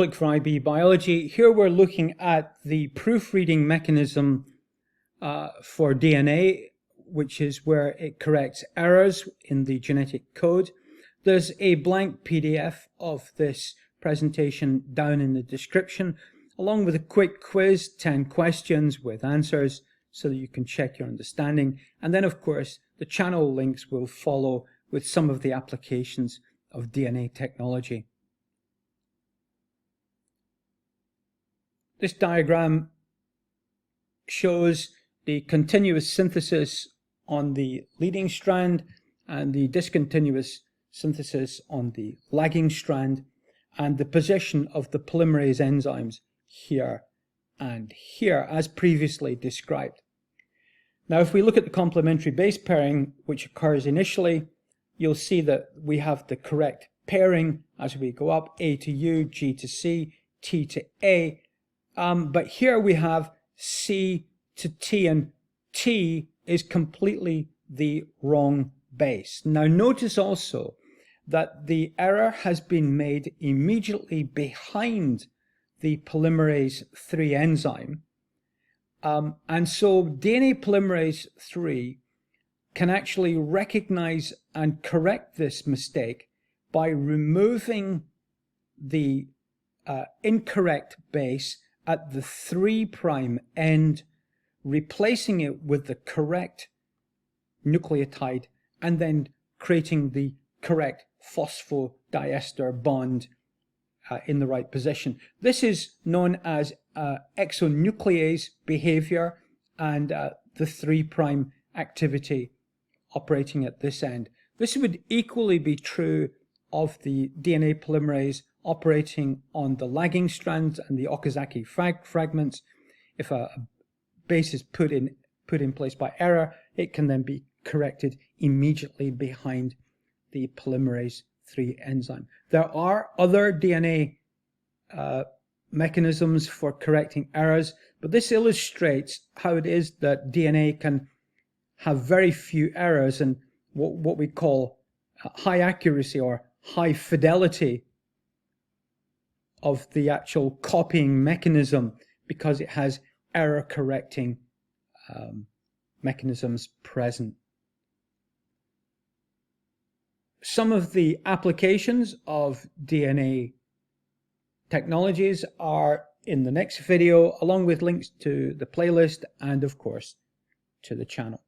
Click for IB Biology. Here we're looking at the proofreading mechanism for DNA, which is where it corrects errors in the genetic code. There's a blank PDF of this presentation down in the description, along with a quick quiz, 10 questions with answers, so that you can check your understanding. And then, of course, the channel links will follow with some of the applications of DNA technology. This diagram shows the continuous synthesis on the leading strand and the discontinuous synthesis on the lagging strand, and the position of the polymerase enzymes here and here, as previously described. Now, if we look at the complementary base pairing, which occurs initially, you'll see that we have the correct pairing as we go up: A to U, G to C, T to A. But here we have C to T, and T is completely the wrong base. Now notice also that the error has been made immediately behind the Polymerase III enzyme. And so DNA Polymerase III can actually recognize and correct this mistake by removing the incorrect base at the 3' end, replacing it with the correct nucleotide, and then creating the correct phosphodiester bond in the right position. This is known as exonuclease behavior, and the 3' activity operating at this end. This would equally be true of the DNA polymerase operating on the lagging strands and the Okazaki fragments. If a base is put in place by error, it can then be corrected immediately behind the Polymerase III enzyme. There are other DNA mechanisms for correcting errors, but this illustrates how it is that DNA can have very few errors and what we call high accuracy or high fidelity of the actual copying mechanism, because it has error correcting mechanisms present. Some of the applications of DNA technologies are in the next video, along with links to the playlist and, of course, to the channel.